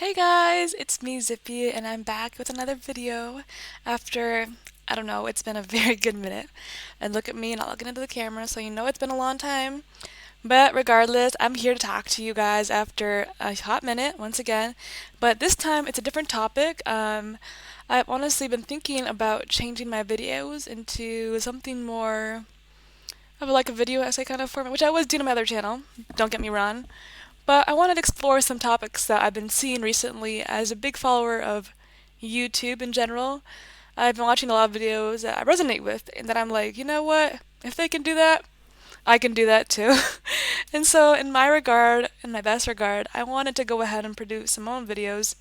Hey guys, it's me Zippy and I'm back with another video after, I don't know, it's been a very good minute. And look at me, not looking into the camera, so you know it's been a long time. But regardless, I'm here to talk to you guys after a hot minute once again. But this time it's a different topic. I've honestly been thinking about changing my videos into something more of like a video essay kind of format, which I was doing on my other channel, don't get me wrong. But I wanted to explore some topics that I've been seeing recently as a big follower of YouTube in general. I've been watching a lot of videos that I resonate with, and that I'm like, you know what? If they can do that, I can do that too. And so, in my regard, in my best regard, I wanted to go ahead and produce my own videos,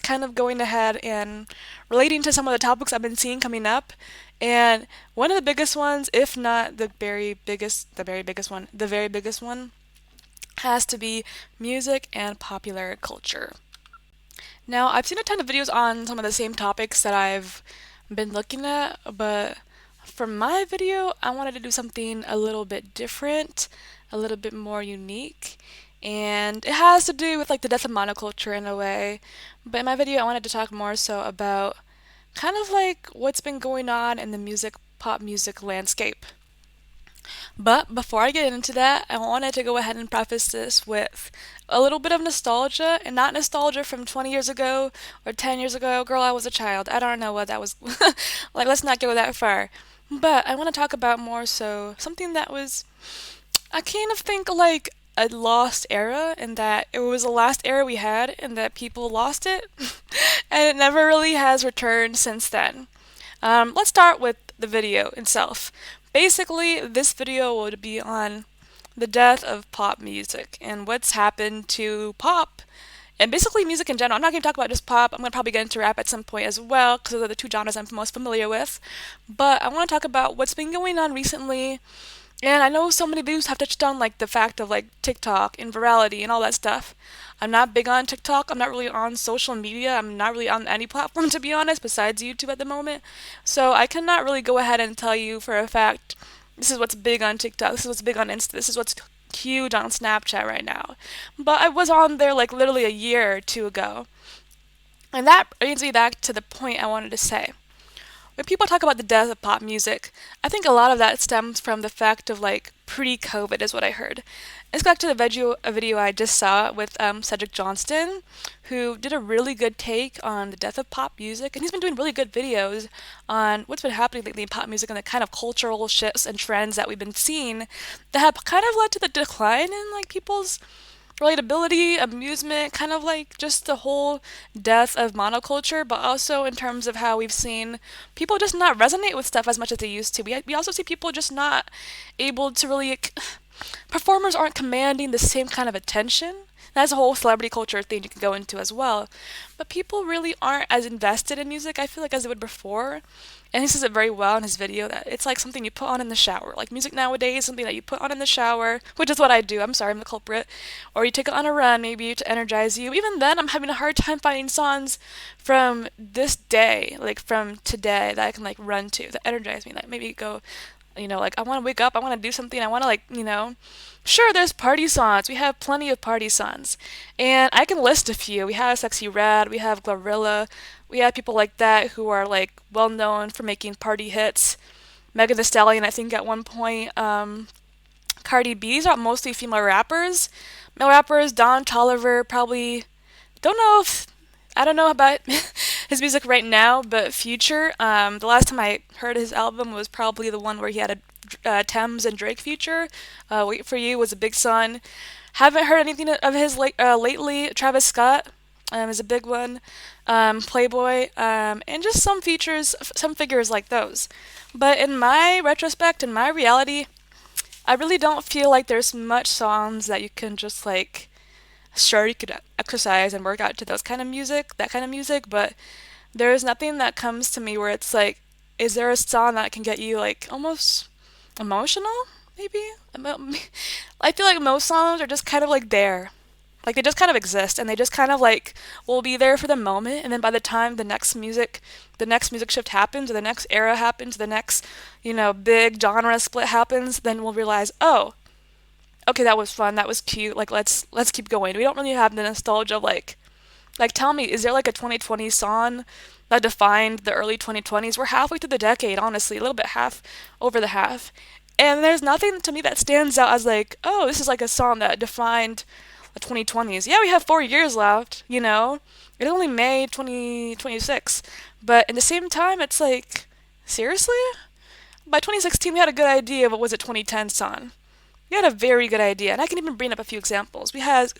kind of going ahead and relating to some of the topics I've been seeing coming up. And one of the biggest ones, if not the very biggest one, has to be music and popular culture. Now, I've seen a ton of videos on some of the same topics that I've been looking at, but for my video, I wanted to do something a little bit different, a little bit more unique, and it has to do with like the death of monoculture in a way. But in my video, I wanted to talk more so about kind of like what's been going on in the pop music landscape. But before I get into that, I wanted to go ahead and preface this with a little bit of nostalgia, and not nostalgia from 20 years ago or 10 years ago. Girl, I was a child. I don't know what that was. Like, let's not go that far. But I want to talk about more so something that was, I kind of think like a lost era, and that it was the last era we had, and that people lost it, and it never really has returned since then. Let's start with the video itself. Basically, this video would be on the death of pop music and what's happened to pop and basically music in general. I'm not going to talk about just pop. I'm going to probably get into rap at some point as well because those are the two genres I'm most familiar with. But I want to talk about what's been going on recently, and I know so many videos have touched on like the fact of like TikTok and virality and all that stuff. I'm not big on TikTok. I'm not really on social media. I'm not really on any platform to be honest, besides YouTube at the moment. So I cannot really go ahead and tell you for a fact this is what's big on TikTok. This is what's big on Insta. This is what's huge on Snapchat right now. But I was on there like literally a year or two ago. And that brings me back to the point I wanted to say. When people talk about the death of pop music, I think a lot of that stems from the fact of like pre-COVID is what I heard. Let's go back to a video I just saw with Cedric Johnston, who did a really good take on the death of pop music, and he's been doing really good videos on what's been happening lately in pop music and the kind of cultural shifts and trends that we've been seeing that have kind of led to the decline in like people's relatability, amusement, kind of like just the whole death of monoculture, but also in terms of how we've seen people just not resonate with stuff as much as they used to. We also see people just not able to really, performers aren't commanding the same kind of attention. That's a whole celebrity culture thing you can go into as well. But people really aren't as invested in music, I feel like, as they would before. And he says it very well in his video that it's like something you put on in the shower. Like music nowadays, something that you put on in the shower, which is what I do. I'm sorry, I'm the culprit. Or you take it on a run, maybe to energize you. Even then, I'm having a hard time finding songs from this day, like from today, that I can like run to that energize me. Like maybe go, like I want to wake up, I want to do something, I want to sure, there's party songs. We have plenty of party songs. And I can list a few. We have Sexy Red, we have Glorilla, we have people like that who are like well known for making party hits. Megan Thee Stallion, I think at one point, Cardi B. These are mostly female rappers. Male rappers, Don Toliver, probably don't know if I don't know about his music right now, but Future. The last time I heard his album was probably the one where he had a Thames and Drake feature. Wait for You was a big song. Haven't heard anything of his lately. Travis Scott is a big one. Playboy, and just some features, some figures like those. But in my retrospect, in my reality, I really don't feel like there's much songs that you can just like. Sure, you could exercise and work out to that kind of music, but there's nothing that comes to me where it's like, is there a song that can get you like almost emotional? Maybe? I feel like most songs are just kind of like there. Like they just kind of exist and they just kind of like will be there for the moment, and then by the time the next music shift happens or the next era happens, the next, big genre split happens, then we'll realize, oh, okay, that was fun, that was cute, like let's keep going. We don't really have the nostalgia of like tell me, is there like a 2020 song that defined the early 2020s? We're halfway through the decade, honestly, a little bit half over the half. And there's nothing to me that stands out as like, oh, this is like a song that defined the 2020s. Yeah, we have 4 years left, you know? It's only May 2026. But at the same time, it's like, seriously? By 2016, we had a good idea of what was a 2010 song. We had a very good idea. And I can even bring up a few examples. We had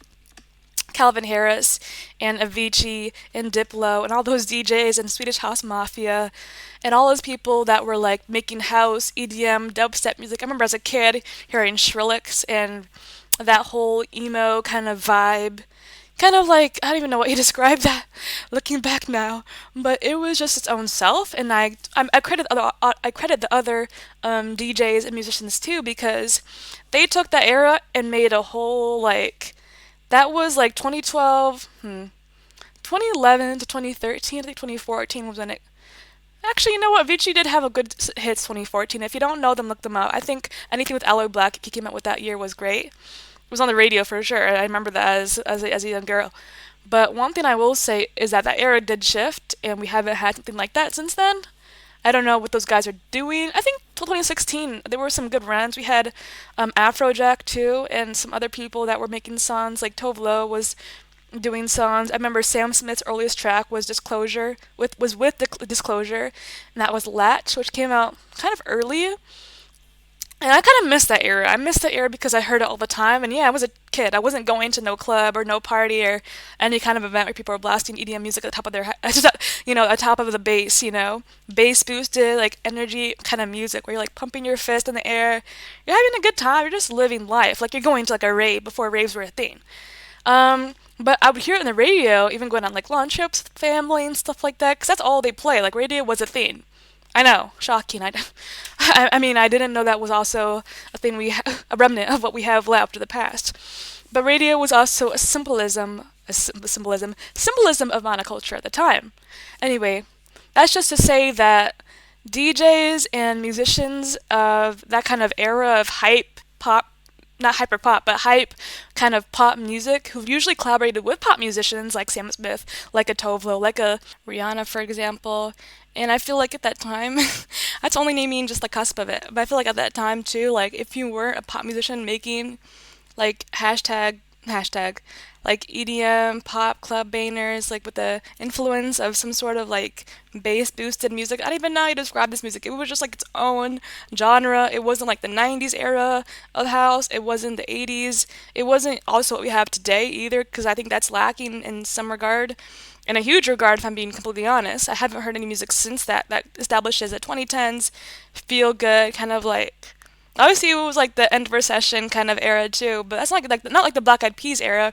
Calvin Harris and Avicii and Diplo and all those DJs and Swedish House Mafia and all those people that were like making house, EDM, dubstep music. I remember as a kid hearing Skrillex and that whole emo kind of vibe. Kind of like, I don't even know what you describe that looking back now, but it was just its own self. And I credit the other DJs and musicians too because they took that era and made a whole like that was like 2012, 2011 to 2013. I think 2014 was when it. Actually, you know what? Avicii did have a good hits 2014. If you don't know them, look them up. I think anything with Alloy Black he came out with that year was great. It was on the radio for sure. I remember that as a young girl. But one thing I will say is that that era did shift, and we haven't had something like that since then. I don't know what those guys are doing. I think till 2016 there were some good runs. We had Afrojack too, and some other people that were making songs. Like Tove Lo was doing songs. I remember Sam Smith's earliest track was Disclosure with Disclosure, and that was Latch, which came out kind of early. And I kind of miss that era. I miss that era because I heard it all the time. And yeah, I was a kid. I wasn't going to no club or no party or any kind of event where people were blasting EDM music at the top of their at top of the bass, bass boosted, like energy kind of music where you're like pumping your fist in the air. You're having a good time. You're just living life. Like you're going to like a rave before raves were a thing. But I would hear it on the radio, even going on like lawn trips with family and stuff like that, because that's all they play. Like radio was a thing. I know, shocking. I mean, I didn't know that was also a thing a remnant of what we have left of the past. But radio was also symbolism of monoculture at the time. Anyway, that's just to say that DJs and musicians of that kind of era of hype pop, not hyper pop, but hype kind of pop music, who've usually collaborated with pop musicians like Sam Smith, like a Tove Lo, like a Rihanna, for example. And I feel like at that time, that's only naming just the cusp of it. But I feel like at that time too, like if you weren't a pop musician making like hashtag like EDM pop club bangers like with the influence of some sort of like bass boosted music. I don't even know how to describe this music. It was just like its own genre. It wasn't like the 90s era of house. It wasn't the 80s. It wasn't also what we have today either because I think that's lacking in some regard. In a huge regard, if I'm being completely honest. I haven't heard any music since that establishes the 2010s feel good kind of like obviously it was like the end of recession kind of era too, but that's not like the Black Eyed Peas era,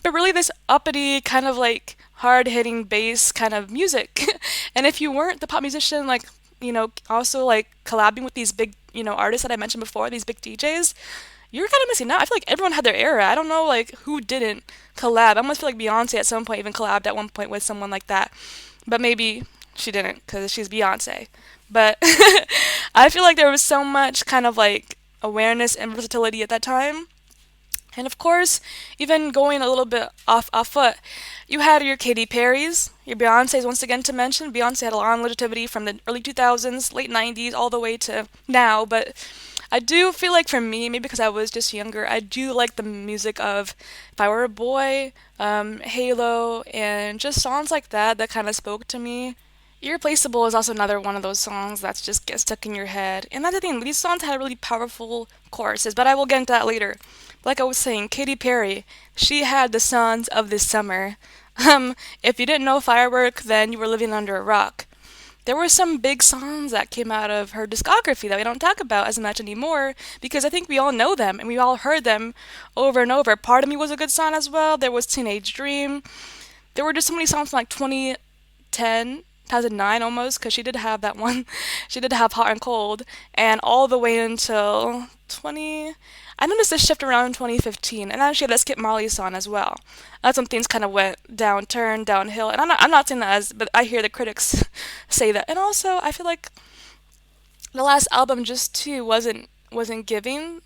but really this uppity kind of like hard hitting bass kind of music. And if you weren't the pop musician, like also like collabing with these big artists that I mentioned before, these big DJs, you're kind of missing out. I feel like everyone had their era. I don't know like who didn't collab. I almost feel like Beyonce at some point even collabed at one point with someone like that, but maybe she didn't because she's Beyonce. But I feel like there was so much kind of like awareness and versatility at that time. And of course, even going a little bit off foot, you had your Katy Perry's, your Beyonce's once again to mention. Beyonce had a long longevity from the early 2000s, late 90s, all the way to now. But I do feel like for me, maybe because I was just younger, I do like the music of If I Were a Boy, Halo, and just songs like that that kind of spoke to me. Irreplaceable is also another one of those songs that's just get stuck in your head. And that's the thing, these songs had really powerful choruses, but I will get into that later. Like I was saying, Katy Perry, she had the songs of this summer. If you didn't know Firework, then you were living under a rock. There were some big songs that came out of her discography that we don't talk about as much anymore because I think we all know them and we all heard them over and over. Part of Me was a good song as well. There was Teenage Dream. There were just so many songs from like 2010, 2009 almost, because she did have that one. She did have Hot and Cold, and all the way until 20. I noticed this shift around 2015, and actually that Skip Marley song as well. That's when things kind of went downhill, and I'm not saying that but I hear the critics say that. And also, I feel like the last album just too wasn't giving.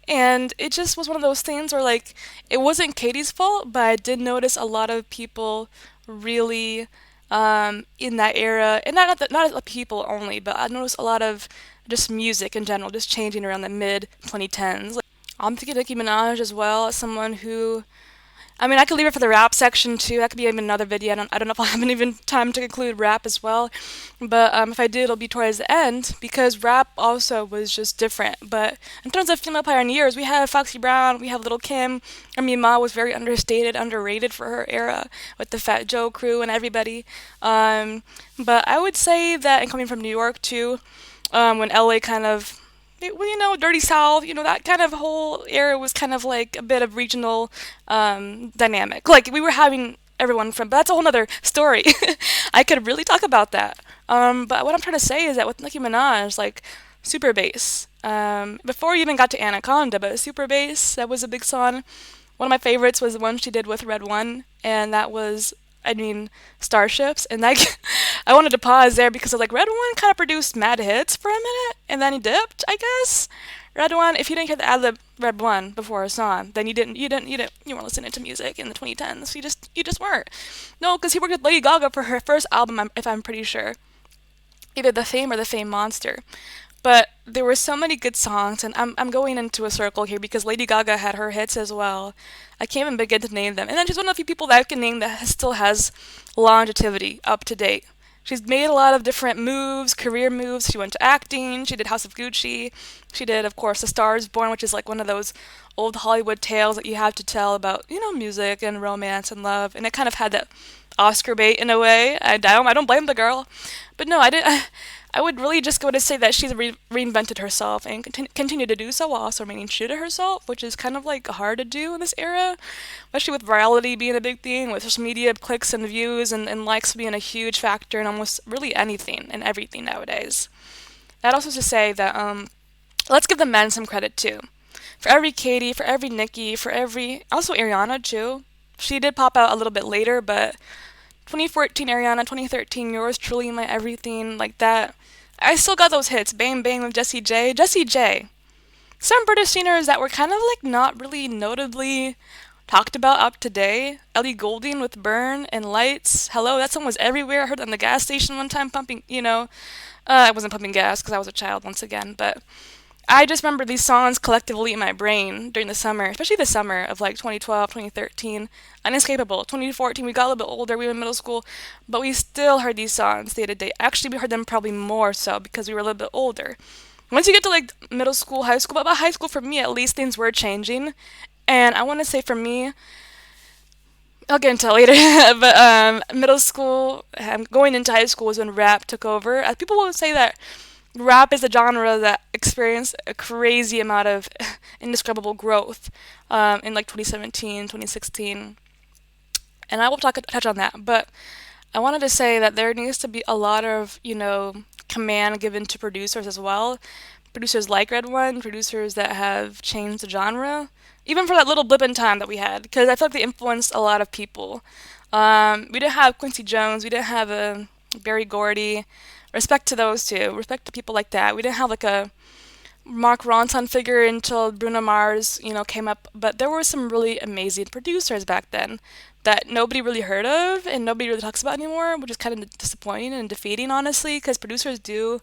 And it just was one of those things where, like, it wasn't Katie's fault, but I did notice a lot of people really in that era, and not people only, but I noticed a lot of just music in general, just changing around the mid 2010s. I'm thinking Nicki Minaj as well as someone who, I mean, I could leave it for the rap section too. That could be even another video. I don't know if I'll have even time to include rap as well. But if I do, it'll be towards the end because rap also was just different. But in terms of female pioneers, we have Foxy Brown, we have Little Kim. I mean, Ma was very understated, underrated for her era with the Fat Joe crew and everybody. But I would say that, and coming from New York too, when LA kind of well, Dirty South, that kind of whole era was kind of like a bit of regional dynamic. Like we were having everyone from, but that's a whole nother story. I could really talk about that. But what I'm trying to say is that with Nicki Minaj, like Super Bass, before you even got to Anaconda, but Super Bass, that was a big song. One of my favorites was the one she did with Red One, and that was, I mean, Starships. And that, I wanted to pause there because I was like, Red One kind of produced mad hits for a minute, and then he dipped, I guess. Red One, if you didn't hear the ad lib Red One before a song, then you weren't listening to music in the 2010s. You just weren't. No, because he worked with Lady Gaga for her first album, if I'm pretty sure, either The Fame or The Fame Monster. But there were so many good songs, and I'm going into a circle here because Lady Gaga had her hits as well. I can't even begin to name them. And then she's one of the few people that I can name that still has longevity up to date. She's made a lot of different moves, career moves. She went to acting, she did House of Gucci, she did, of course, A Star is Born, which is like one of those old Hollywood tales that you have to tell about, music and romance and love. And it kind of had that Oscar bait in a way. I don't blame the girl. But no, I did. I would really just go to say that she's reinvented herself and continue to do so while also remaining true to herself, which is kind of like hard to do in this era, especially with virality being a big thing, with social media clicks and views and likes being a huge factor in almost really anything and everything nowadays. That also to say that let's give the men some credit too. For every Katie, for every Nikki, for every also Ariana too. She did pop out a little bit later, but 2014 Ariana, 2013 Yours Truly, My Everything, like that. I still got those hits. Bang Bang with Jessie J. Jessie J. Some British singers that were kind of like not really notably talked about up today. Ellie Goulding with Burn and Lights. Hello, that song was everywhere. I heard it on the gas station one time pumping, I wasn't pumping gas because I was a child once again, but I just remember these songs collectively in my brain during the summer, especially the summer of like 2012, 2013. Unescapable. 2014, we got a little bit older, we were in middle school, but we still heard these songs day to day. Actually, we heard them probably more so because we were a little bit older. Once you get to like middle school, high school, but by high school for me at least, things were changing. And I want to say for me, I'll get into it later, but middle school, going into high school was when rap took over. People will say that rap is a genre that experienced a crazy amount of indescribable growth in like 2017, 2016. And I will touch on that. But I wanted to say that there needs to be a lot of, command given to producers as well. Producers like Red One, producers that have changed the genre, even for that little blip in time that we had, because I feel like they influenced a lot of people. We didn't have Quincy Jones, we didn't have Barry Gordy. Respect to those two. Respect to people like that. We didn't have like a Mark Ronson figure until Bruno Mars, came up. But there were some really amazing producers back then that nobody really heard of and nobody really talks about anymore, which is kind of disappointing and defeating, honestly, because producers do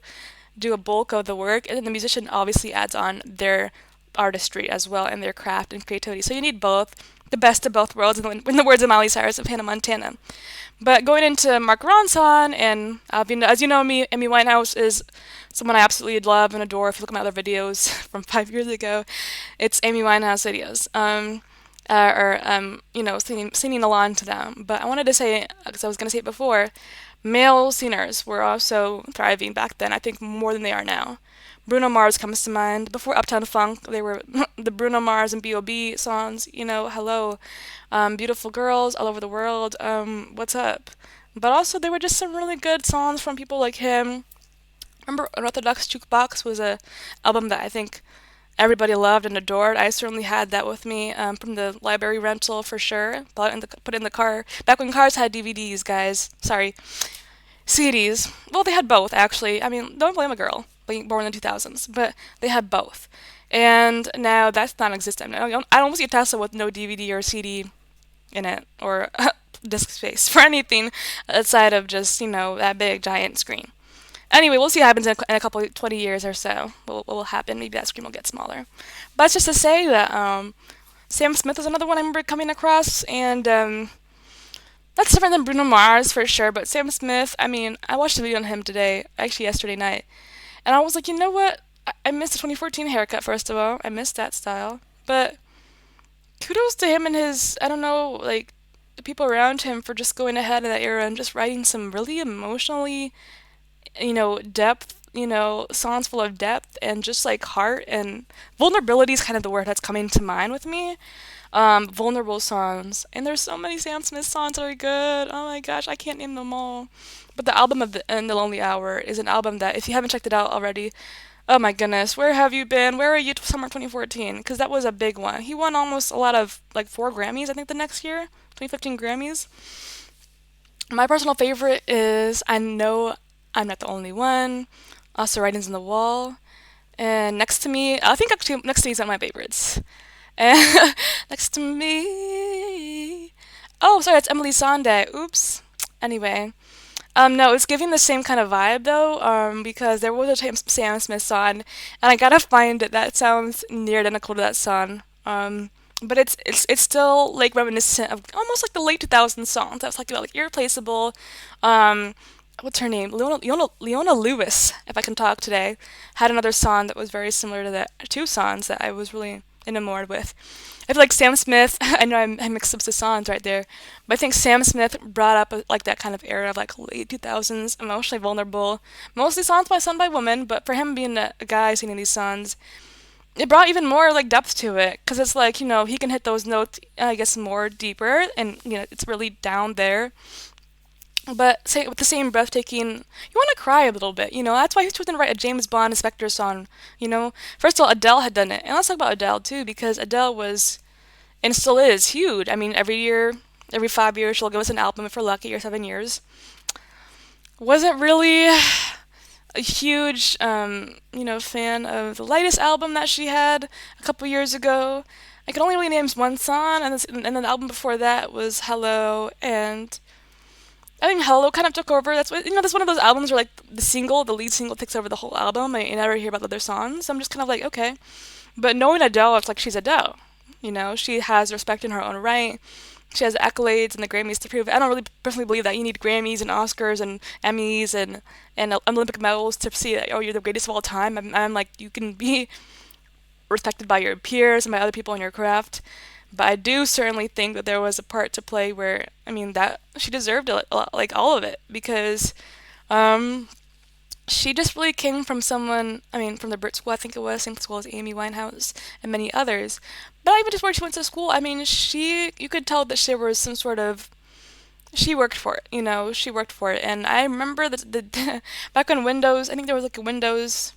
a bulk of the work, and then the musician obviously adds on their artistry as well and their craft and creativity. So you need both, the best of both worlds, in the words of Miley Cyrus of Hannah Montana. But going into Mark Ronson, and as you know me, Amy Winehouse is someone I absolutely love and adore. If you look at my other videos from 5 years ago, it's Amy Winehouse videos. Singing along to them. But I wanted to say, because I was going to say it before, male singers were also thriving back then, I think more than they are now. Bruno Mars comes to mind. Before Uptown Funk, they were the Bruno Mars and B.O.B. songs, Hello, Beautiful Girls, All Over the World, What's Up? But also, there were just some really good songs from people like him. Remember, Unorthodox Jukebox was a album that I think everybody loved and adored. I certainly had that with me from the library rental for sure. Put it in the car. Back when cars had DVDs, guys. Sorry. CDs. Well, they had both, actually. I mean, don't blame a girl being born in the 2000s, but they had both. And now that's non-existent. I don't see a Tesla with no DVD or CD in it or disk space for anything outside of just, that big giant screen. Anyway, we'll see what happens in a couple, 20 years or so. What will happen? Maybe that screen will get smaller. But it's just to say that Sam Smith is another one I remember coming across, and that's different than Bruno Mars for sure. But Sam Smith, I mean, I watched a video on him today, actually yesterday night, and I was like, you know what? I missed the 2014 haircut, first of all. I missed that style. But kudos to him and his, I don't know, like, the people around him for just going ahead in that era and just writing some really emotionally, depth, songs full of depth and just like heart and vulnerability is kind of the word that's coming to mind with me. Vulnerable songs. And there's so many Sam Smith songs that are good. Oh my gosh, I can't name them all. But the album of the Lonely Hour is an album that, if you haven't checked it out already, oh my goodness, where have you been? Where are you summer 2014? Because that was a big one. He won almost a lot of, like, 4 Grammys, I think, the next year. 2015 Grammys. My personal favorite is I Know I'm Not the Only One, also Writings on the Wall, and Next to Me. I think actually Next to Me is one of my favorites. And Next to Me. Oh, sorry, it's Emily Sande. Oops. Anyway, no, it's giving the same kind of vibe though, because there was a Sam Smith song, and I gotta find it that sounds near identical to that song. But it's still like reminiscent of almost like the late 2000s songs. That was like about like Irreplaceable. Um, what's her name? Leona Lewis, if I can talk today, had another song that was very similar to that. Two songs that I was really enamored with. I feel like Sam Smith. I know I mixed up the songs right there, but I think Sam Smith brought up like that kind of era of like late 2000s, emotionally vulnerable. Mostly songs by sung by women, but for him being a guy singing these songs, it brought even more like depth to it because it's like he can hit those notes, I guess, more deeper, and it's really down there, but say with the same breathtaking, you want to cry a little bit. That's why he was choosing to write a James Bond Inspector song. First of all, Adele had done it, and let's talk about Adele too, because Adele was and still is huge. I mean, every year, every 5 years, she'll give us an album if we're lucky, or 7 years. Wasn't really a huge, fan of the latest album that she had a couple years ago. I can only really name one song, and then the album before that was Hello, and I think Hello kind of took over. That's one of those albums where like the lead single takes over the whole album, and you never hear about the other songs. So I'm just kind of like, okay. But knowing Adele, it's like she's Adele. She has respect in her own right. She has accolades and the Grammys to prove it. I don't really personally believe that you need Grammys and Oscars and Emmys and Olympic medals to see that, oh, you're the greatest of all time. I'm like, you can be respected by your peers and by other people in your craft. But I do certainly think that there was a part to play where, I mean, that she deserved it, like all of it, because um, she just really came from someone, I mean, from the Brit School, I think it was, same school as Amy Winehouse and many others. But not even just where she went to school, I mean, you could tell that she was some sort of, she worked for it, she worked for it. And I remember the back on Windows, I think there was like a Windows,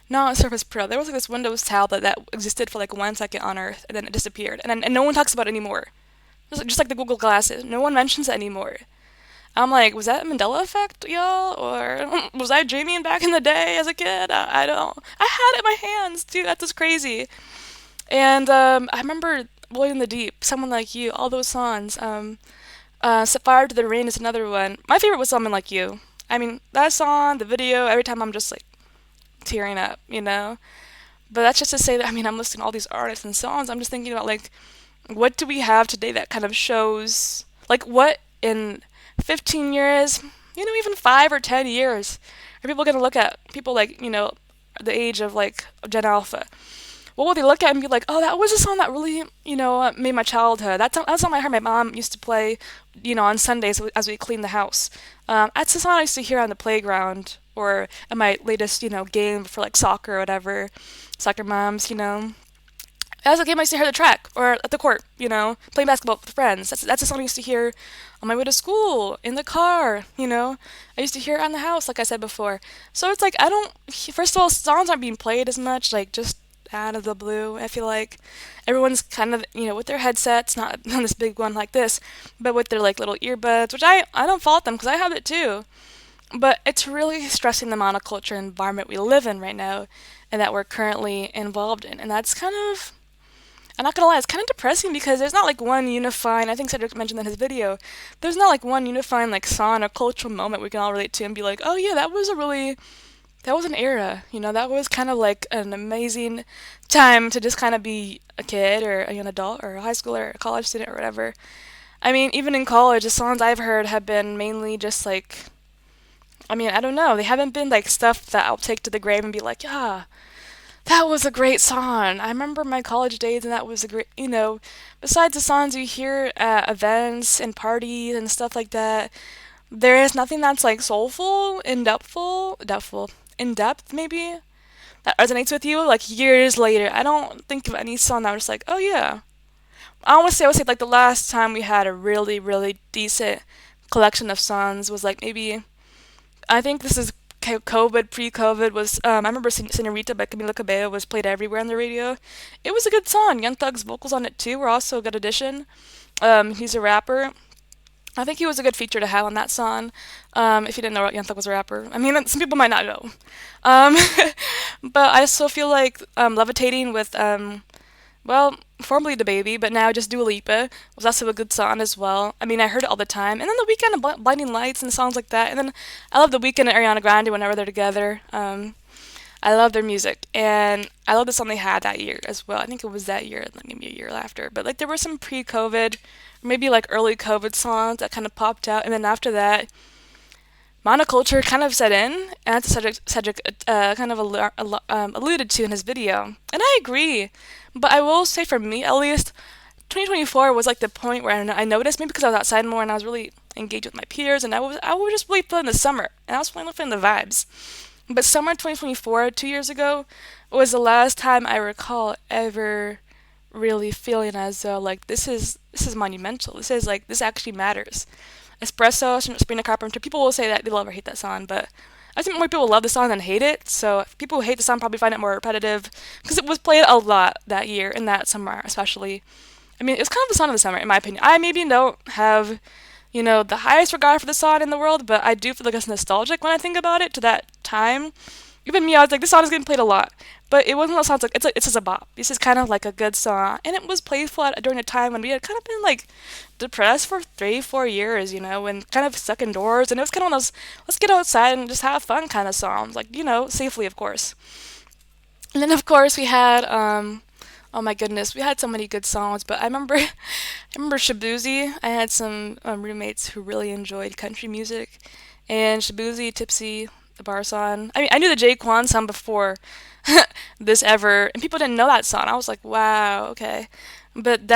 not Surface Pro, there was like this Windows tablet that existed for like 1 second on Earth, and then it disappeared. And no one talks about it anymore. Just like the Google Glasses, no one mentions it anymore. I'm like, was that a Mandela effect, y'all? Or was I dreaming back in the day as a kid? I don't. I had it in my hands, dude. That's just crazy. And I remember Lloyd in the Deep, Someone Like You, all those songs. Set Fire to the Rain is another one. My favorite was Someone Like You. I mean, that song, the video, every time I'm just like tearing up. But that's just to say that, I mean, I'm listening to all these artists and songs. I'm just thinking about, like, what do we have today that kind of shows, like, what in 15 years, even 5 or 10 years, are people going to look at people like, the age of, like, Gen Alpha? What will they look at and be like, oh, that was a song that really, made my childhood. That's a song I heard my mom used to play, on Sundays as we cleaned the house. That's the song I used to hear on the playground or in my latest, game for, like, soccer or whatever. Soccer moms. As a game, I used to hear the track or at the court, playing basketball with friends. That's a song I used to hear on my way to school, in the car. I used to hear it on the house, like I said before. So it's like, first of all, songs aren't being played as much, like just out of the blue. I feel like everyone's kind of, with their headsets, not on this big one like this, but with their like little earbuds, which I don't fault them because I have it too. But it's really stressing the monoculture environment we live in right now and that we're currently involved in. And that's kind of, I'm not gonna lie, it's kind of depressing because there's not like one unifying, I think Cedric mentioned in his video, there's not like one unifying like song or cultural moment we can all relate to and be like, oh yeah, that was an era, that was kind of like an amazing time to just kind of be a kid or a young adult or a high schooler or a college student or whatever. I mean, even in college, the songs I've heard have been mainly just like, I mean, I don't know. They haven't been like stuff that I'll take to the grave and be like, yeah, that was a great song. I remember my college days and that was a great. Besides the songs you hear at events and parties and stuff like that, there is nothing that's like soulful, in depth maybe, that resonates with you like years later. I don't think of any song that was just like, oh yeah. I would say like the last time we had a really, really decent collection of songs was like maybe I think this is COVID, pre-COVID was I remember Senorita by Camila Cabello was played everywhere on the radio. It was a good song. Young Thug's vocals on it too were also a good addition. He's a rapper. I think he was a good feature to have on that song. If you didn't know Young Thug was a rapper, I mean some people might not know. Um, but I still feel like Levitating with well, formerly the baby, but now just Dua Lipa was also a good song as well. I mean, I heard it all the time. And then The Weeknd and Blinding Lights and songs like that. And then I love The Weeknd and Ariana Grande whenever they're together. I love their music, and I love the song they had that year as well. I think it was that year, like maybe a year after. But like there were some pre-COVID, maybe like early COVID songs that kind of popped out, and then after that, monoculture kind of set in, and that's what Cedric kind of alluded to in his video. And I agree, but I will say for me at least, 2024 was like the point where I noticed, maybe because I was outside more and I was really engaged with my peers, and I was just really feeling the summer, and I was really feeling the vibes. But summer 2024, 2 years ago, was the last time I recall ever really feeling as though like this is monumental. This actually matters. Espresso, Sabrina Carpenter. People will say that they love or hate that song, but I think more people love the song than hate it. So people who hate the song probably find it more repetitive because it was played a lot that year and that summer, especially. I mean, it's kind of the song of the summer, in my opinion. I maybe don't have, the highest regard for the song in the world, but I do feel like it's nostalgic when I think about it to that time. Even me, I was like, this song is getting played a lot, but it wasn't one of those songs like it's just a bop. This is kind of like a good song, and it was playful during a time when we had kind of been like depressed for 3, 4 years, and kind of stuck indoors, and it was kind of one of those let's get outside and just have fun kind of songs, like safely, of course. And then of course we had oh my goodness, we had so many good songs, but I remember Shabuzi. I had some roommates who really enjoyed country music, and Shabuzi, Tipsy, the bar song. I mean, I knew the Jay Quan song before this ever, and people didn't know that song. I was like, wow, okay. But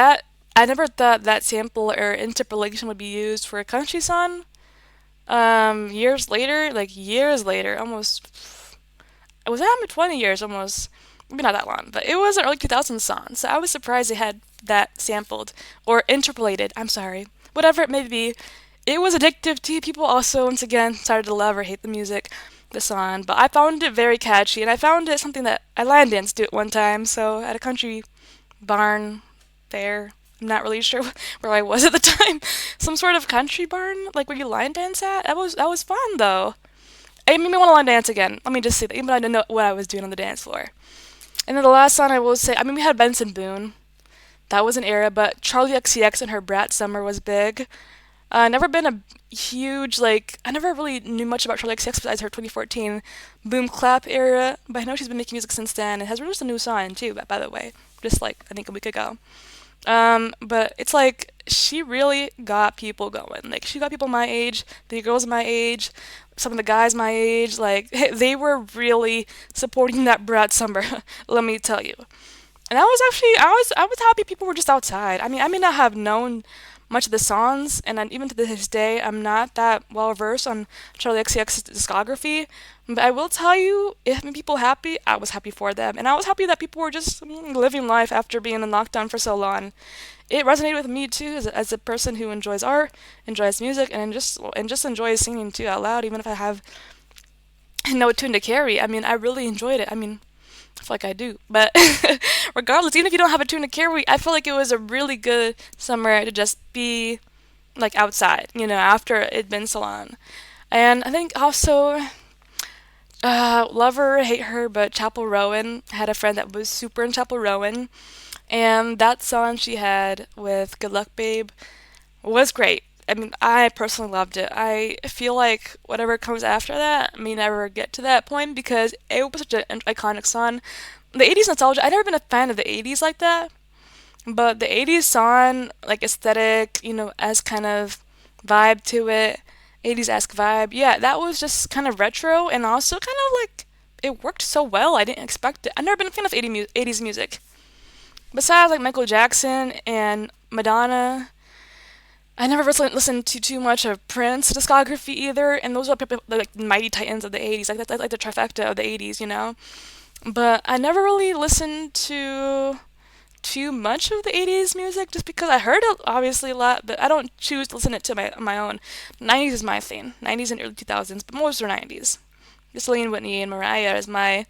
I never thought that sample or interpolation would be used for a country song. Years later, almost, it was that 20 years almost. Maybe not that long, but it was an early 2000s song, so I was surprised they had that sampled or interpolated. I'm sorry, whatever it may be. It was addictive to people. Also, once again, started to love or hate the music, the song, but I found it very catchy, and I found it something that I line danced to it one time. So at a country barn fair. I'm not really sure where I was at the time. Some sort of country barn, like where you line dance at. That was fun though. It made me want to line dance again. Let me just say that, even though I didn't know what I was doing on the dance floor. And then the last song I will say, I mean, we had Benson Boone. That was an era, but Charlie XCX and her Brat Summer was big. Never been a huge, like, I never really knew much about Charlie XCX besides her 2014 Boom Clap era, but I know she's been making music since then and has released a new song too, by the way, just like, I think a week ago. But it's like she really got people going. Like she got people my age, the girls my age, some of the guys my age. Like they were really supporting that Brad Summer. Let me tell you. And I was happy people were just outside. I mean, I may not have known much of the songs, and even to this day, I'm not that well versed on Charlie XCX's discography. But I will tell you, if it made people happy, I was happy for them, and I was happy that people were just living life after being in lockdown for so long. It resonated with me too, as a person who enjoys art, enjoys music, and just enjoys singing too out loud, even if I have no tune to carry. I mean, I really enjoyed it. I mean, I feel like I do. But regardless, even if you don't have a tune to carry, I feel like it was a really good summer to just be like outside, after it'd been so long. And I think also, love her, hate her, but Chapel Rowan had a friend that was super in Chapel Rowan, and that song she had with Good Luck Babe was great. I mean, I personally loved it. I feel like whatever comes after that may never get to that point because it was such an iconic song. The 80s nostalgia, I've never been a fan of the 80s like that, but the 80s song, like aesthetic, as kind of vibe to it, 80s-esque vibe, yeah, that was just kind of retro and also kind of like, it worked so well. I didn't expect it. I've never been a fan of 80s music. Besides like Michael Jackson and Madonna, I never listened to too much of Prince discography either, and those are people like mighty titans of the 80s, like that's like the trifecta of the 80s. But I never really listened to too much of the 80s music just because I heard it obviously a lot, but I don't choose to listen it to my own. 90s is my thing. 90s and early 2000s, but most are 90s. Celine, Whitney, and Mariah is my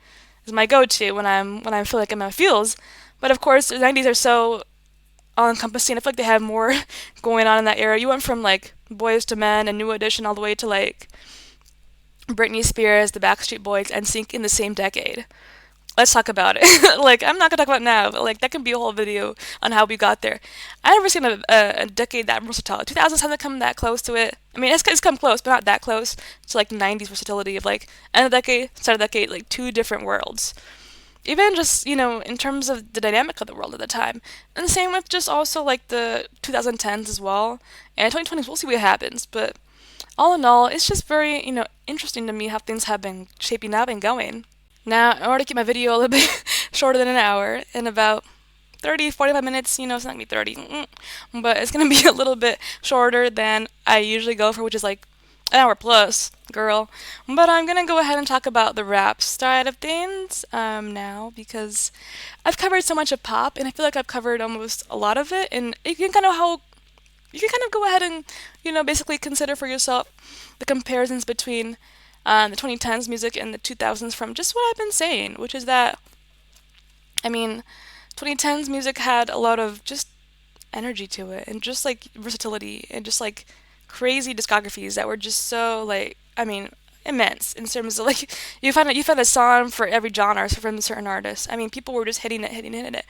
go-to when I feel like I'm in my feels. But of course, the 90s are so all encompassing. I feel like they have more going on in that era. You went from like Boys to Men and New Edition all the way to like Britney Spears, the Backstreet Boys, and Sync in the same decade. Let's talk about it. Like, I'm not gonna talk about it now, but like that can be a whole video on how we got there. I've never seen a decade that versatile. 2000s hasn't come that close to it. I mean, it's come close, but not that close to like the 90s versatility of like end of decade, start of decade, like two different worlds. Even just in terms of the dynamic of the world at the time, and the same with just also like the 2010s as well, and 2020s. We'll see what happens, but all in all, it's just very interesting to me how things have been shaping up and going. Now, in order to keep my video a little bit shorter than an hour, in about 30, 45 minutes, it's not gonna be 30, but it's gonna be a little bit shorter than I usually go for, which is like an hour plus, girl. But I'm gonna go ahead and talk about the rap side of things now because I've covered so much of pop, and I feel like I've covered almost a lot of it, and you can kind of go ahead and basically consider for yourself the comparisons between the 2010s music and the 2000s from just what I've been saying, which is that I mean, 2010s music had a lot of just energy to it and just like versatility and just like crazy discographies that were just so like immense in terms of like you find a song for every genre from a certain artist. I mean, people were just hitting it.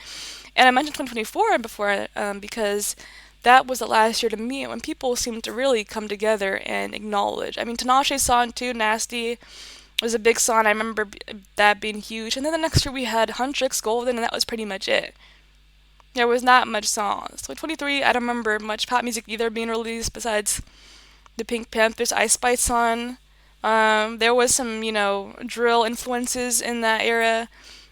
And I mentioned 2024 before because that was the last year to me when people seemed to really come together and acknowledge. I mean, Tinashe's song too, "Nasty," was a big song. I remember that being huge. And then the next year we had Huntrix, Golden, and that was pretty much it. There was not much songs. So 23, I don't remember much pop music either being released besides the Pink Panthers Ice Spice song. There was some, drill influences in that era,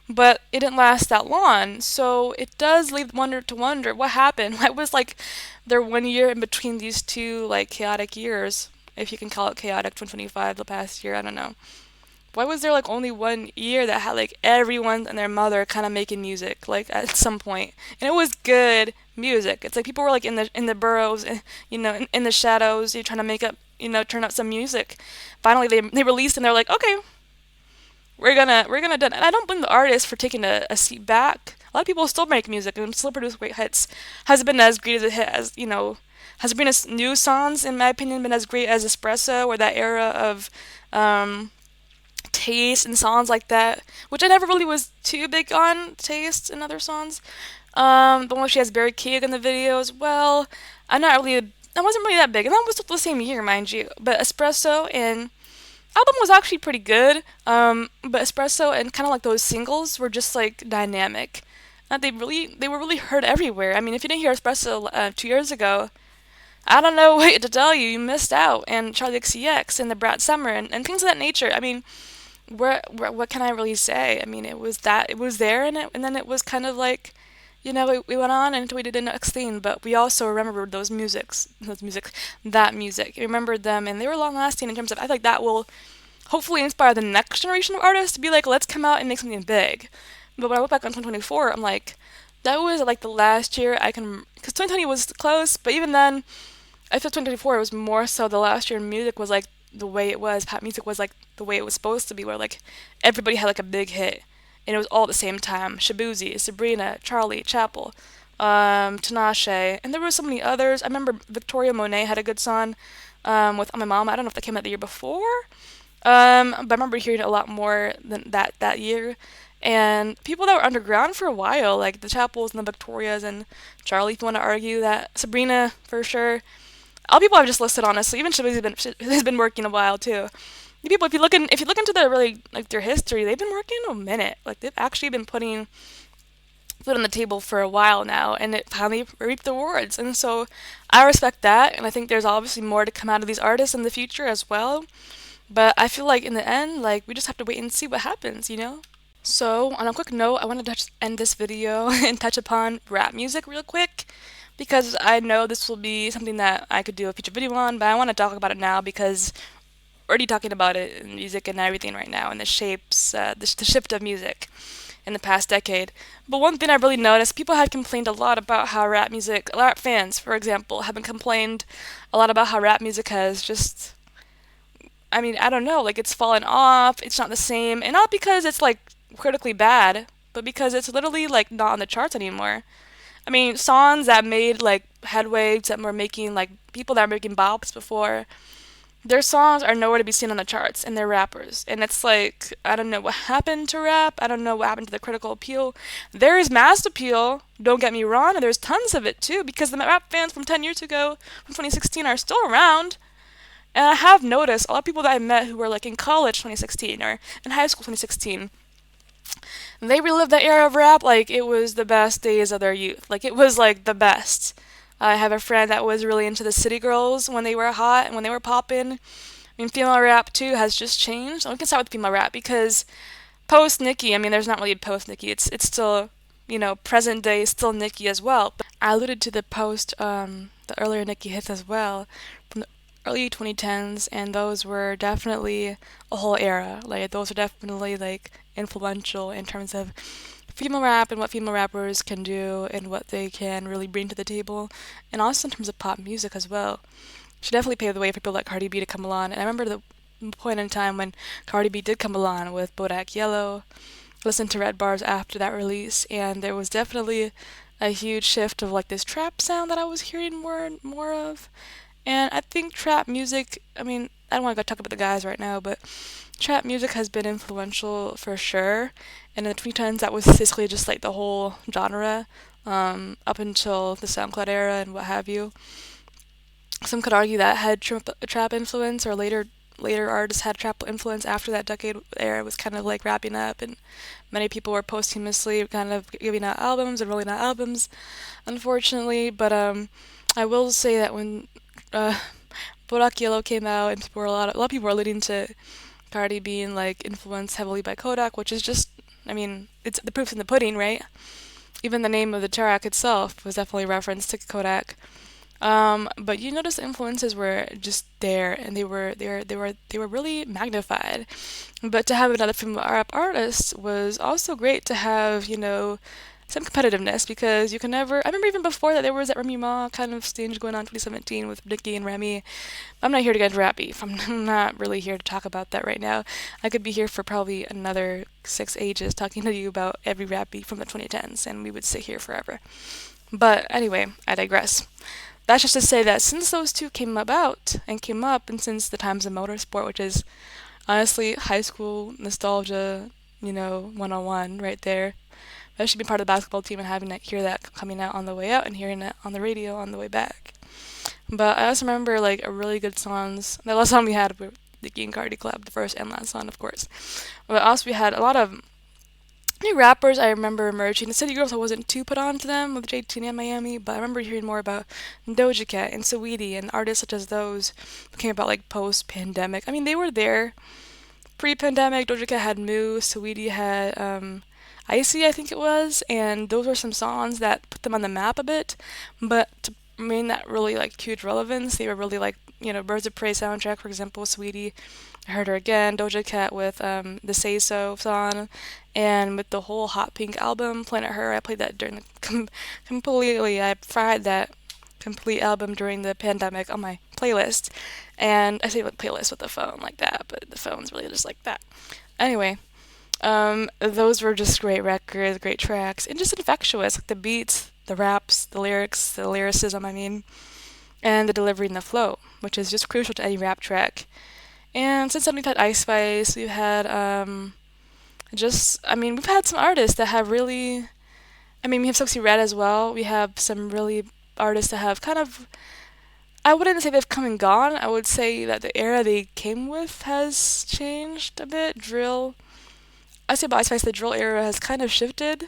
but it didn't last that long. So it does leave wonder to wonder what happened. What was like their 1 year in between these two like chaotic years, if you can call it chaotic, 2025, the past year, I don't know. Why was there like only 1 year that had like everyone and their mother kind of making music like at some point, and it was good music. It's like people were like in the burrows, in the shadows, you're trying to make up, turn up some music. Finally, they released and they're like, okay, we're gonna do it. And I don't blame the artist for taking a seat back. A lot of people still make music and still produce great hits. Has it been as great as it hit as has it been as new songs in my opinion been as great as Espresso or that era of um taste and songs like that, which I never really was too big on taste and other songs. The one she has Barry Keogh in the videos. Well, I wasn't really that big, and that was the same year, mind you. But Espresso and album was actually pretty good. But Espresso and kind of like those singles were just like dynamic. They were really heard everywhere. I mean, if you didn't hear Espresso 2 years ago, I don't know what to tell you. You missed out. And Charlie XCX and the Brat Summer and things of that nature. I mean, what can I really say? I mean, it was there, and then it was kind of like, we went on until we did the next thing, but we also remembered that music. We remembered them, and they were long lasting in terms of, I think that will hopefully inspire the next generation of artists to be like, let's come out and make something big. But when I look back on 2024, I'm like, that was like the last year I can, because 2020 was close, but even then, I feel 2024 was more so the last year music was like the way it was. Pop music was like the way it was supposed to be, where like everybody had like a big hit, and it was all at the same time. Shabuzi, Sabrina, Charlie, Chapel, Tinashe, and there were so many others. I remember Victoria Monet had a good song with On My Mama. I don't know if that came out the year before, but I remember hearing it a lot more than that year. And people that were underground for a while, like the Chapels and the Victorias and Charlie, if you want to argue that, Sabrina for sure. All people I've just listed honestly. Even has been working a while too. The people, if you look into their really like their history, they've been working a minute. Like they've actually been putting food on the table for a while now, and it finally reaped the rewards. And so I respect that, and I think there's obviously more to come out of these artists in the future as well. But I feel like in the end, like we just have to wait and see what happens, you know? So, on a quick note, I want to end this video and touch upon rap music real quick because I know this will be something that I could do a future video on, but I want to talk about it now because we're already talking about it in music and everything right now and the shapes, the shift of music in the past decade. But one thing I've really noticed, people have complained a lot about how rap music, rap fans, for example, have been complained a lot about how rap music has just, I mean, I don't know, like it's fallen off, it's not the same, and not because it's like critically bad, but because it's literally like not on the charts anymore. I mean, songs that made like headwaves that were making like people that were making bops before, their songs are nowhere to be seen on the charts, and they're rappers. And it's like, I don't know what happened to rap. I don't know what happened to the critical appeal. There is mass appeal, don't get me wrong, and there's tons of it too, because the rap fans from 10 years ago, from 2016, are still around. And I have noticed a lot of people that I met who were like in college 2016 or in high school 2016, they relived that era of rap like it was the best days of their youth. Like it was like the best. I have a friend that was really into the City Girls when they were hot and when they were poppin'. I mean, female rap too has just changed. We can start with female rap because post Nicki, I mean, there's not really a post Nicki. It's still, present day, still Nicki as well. But I alluded to the the earlier Nicki hits as well from the early 2010s, and those were definitely a whole era. Like those are definitely like influential in terms of female rap and what female rappers can do and what they can really bring to the table, and also in terms of pop music as well. She definitely paved the way for people like Cardi B to come along. And I remember the point in time when Cardi B did come along with Bodak Yellow, listened to Red Bars after that release, and there was definitely a huge shift of like this trap sound that I was hearing more and more of. And I think trap music, I mean, I don't want to go talk about the guys right now, but trap music has been influential for sure. And in the 2010s, that was basically just like the whole genre, up until the SoundCloud era and what have you. Some could argue that had trap influence, or later artists had trap influence after that decade era was kind of like wrapping up, and many people were posthumously kind of giving out albums and rolling out albums, unfortunately. But I will say that when uh, Bodak Yellow came out, and a lot of people were alluding to Cardi being like influenced heavily by Kodak, which is just, I mean, it's the proof's in the pudding, right? Even the name of the track itself was definitely a reference to Kodak. But you notice the influences were just there, and they were really magnified. But to have another female rap artist was also great to have, some competitiveness because you can never. I remember even before that there was that Remy Ma kind of stage going on in 2017 with Nicki and Remy. I'm not here to get into rap beef. I'm not really here to talk about that right now. I could be here for probably another 6 ages talking to you about every rap beef from the 2010s, and we would sit here forever. But anyway, I digress. That's just to say that since those two came about and came up, and since the times of motorsport, which is honestly high school nostalgia, 101 right there. I should be part of the basketball team and having that hear that coming out on the way out and hearing it on the radio on the way back. But I also remember like a really good songs. The last song we had with Nicki and Cardi collab, the first and last song, of course. But also we had a lot of new rappers I remember emerging. The City Girls, I wasn't too put on to them with JT and Miami, but I remember hearing more about Doja Cat and Saweetie and artists such as those who came about like post-pandemic. I mean, they were there pre-pandemic. Doja Cat had Moo, Saweetie had Icy, I think it was, and those were some songs that put them on the map a bit. But to mean that really like huge relevance, they were really like Birds of Prey soundtrack, for example, Sweetie. I heard her again, Doja Cat with the Say So song, and with the whole Hot Pink album, Planet Her. I played that during the completely. I fried that complete album during the pandemic on my playlist, and I say like playlist with the phone like that, but the phone's really just like that. Anyway, those were just great records, great tracks, and just infectious. Like the beats, the raps, the lyrics, the lyricism, I mean, and the delivery and the flow, which is just crucial to any rap track. And since then, we've had Ice Spice, we've had I mean, we've had some artists that have really. I mean, we have Sexy Red as well. We have some really artists that have kind of. I wouldn't say they've come and gone. I would say that the era they came with has changed a bit. Drill. I say about Ice Spice, the drill era has kind of shifted.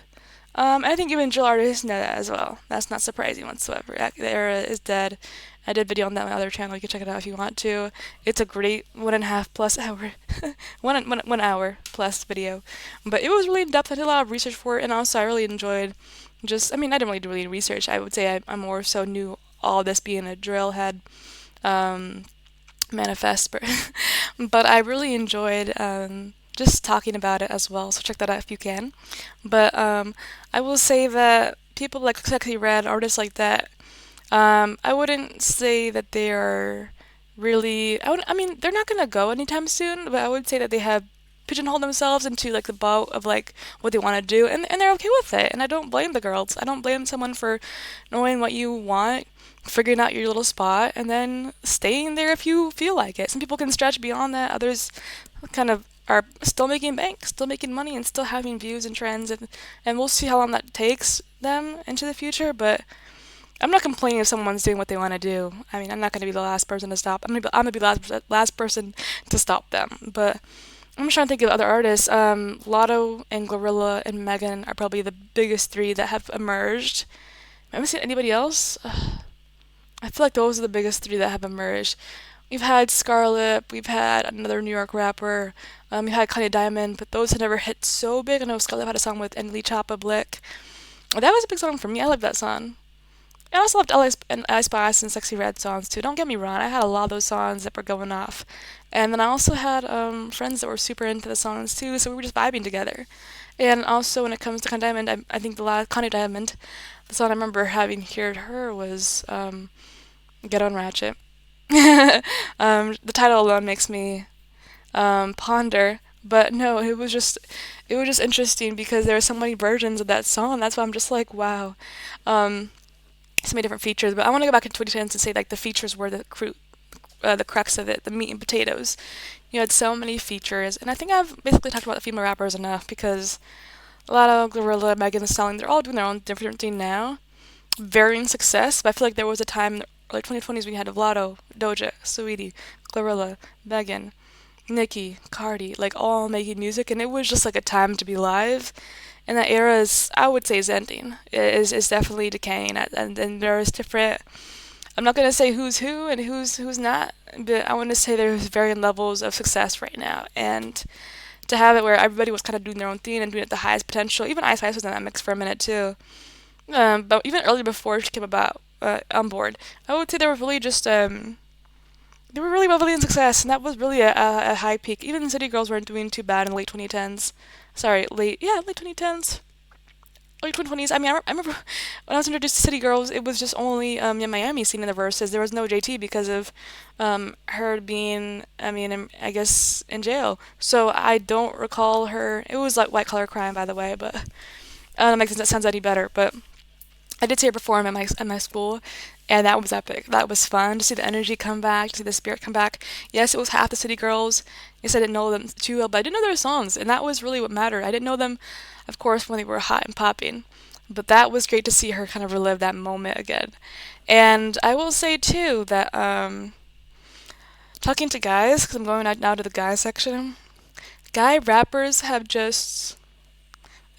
And I think even drill artists know that as well. That's not surprising whatsoever. The era is dead. I did a video on that on my other channel. You can check it out if you want to. It's a great 1.5 plus hour, 1 hour plus video. But it was really in depth. I did a lot of research for it, and also I really enjoyed just. I mean, I didn't really do any research. I would say I more so knew all this being a drill had um, manifest, but I really enjoyed just talking about it as well. So check that out if you can. But I will say that people like Sexy Red, artists like that, I wouldn't say that they are really. I mean, they're not gonna go anytime soon, but I would say that they have pigeonholed themselves into like the boat of like what they want to do, and they're okay with it. And I don't blame the girls. I don't blame someone for knowing what you want, figuring out your little spot, and then staying there if you feel like it. Some people can stretch beyond that. Others kind of are still making bank, still making money, and still having views and trends, and we'll see how long that takes them into the future. But I'm not complaining if someone's doing what they want to do. I mean, I'm not going to be the last person to stop. I'm gonna be the last person to stop them. But I'm just trying to think of other artists. Lotto and Glorilla and Megan are probably the biggest three that have emerged. I haven't seen anybody else. I feel like those are the biggest three that have emerged. We've had Scarlett, we've had another New York rapper, we've had Kanye Diamond, but those had never hit so big. I know Scarlett had a song with Enli Chapa Blick. That was a big song for me. I loved that song. I also loved Ice Spice and Sexy Red songs too. Don't get me wrong, I had a lot of those songs that were going off. And then I also had friends that were super into the songs too, so we were just vibing together. And also when it comes to Kanye Diamond, I think the last Kanye Diamond, the song I remember having heard her was Get On Ratchet. The title alone makes me ponder. But no, it was just interesting because there are so many versions of that song. That's why I'm just like, wow. Um, so many different features. But I want to go back in 2010s and say like the features were the crux of it, the meat and potatoes. You had so many features, and I think I've basically talked about the female rappers enough because a lot of Glorilla, Megan Thee Stallion, they're all doing their own different thing now, varying success. But I feel like there was a time in the early 2020s when you had Vlado, Doja, Saweetie, Glorilla, Megan, Nicki, Cardi, like all making music, and it was just like a time to be live. And that era is, I would say, is ending. Is definitely decaying, and there's different. I'm not gonna say who's who and who's not, but I want to say there's varying levels of success right now, and to have it where everybody was kind of doing their own thing and doing it at the highest potential. Even Ice Spice was in that mix for a minute too. But even earlier before she came about on board, I would say they were really just they were really well in success, and that was really a high peak. Even the City Girls weren't doing too bad in the late 2010s. Sorry, late 2010s, late 2020s. I mean, I remember when I was introduced to City Girls, it was just only in Miami singing the verses. There was no JT because of her being, I mean, I guess in jail. So I don't recall her. It was like white collar crime, by the way, but I don't know if that sounds any better. But I did see her perform at my school, and that was epic. That was fun to see the energy come back, to see the spirit come back. Yes, it was half the City Girls. Yes, I didn't know them too well, but I did know their songs, and that was really what mattered. I didn't know them, of course, when they were hot and popping, but that was great to see her kind of relive that moment again. And I will say too that talking to guys, because I'm going out now to the guy section. Guy rappers have just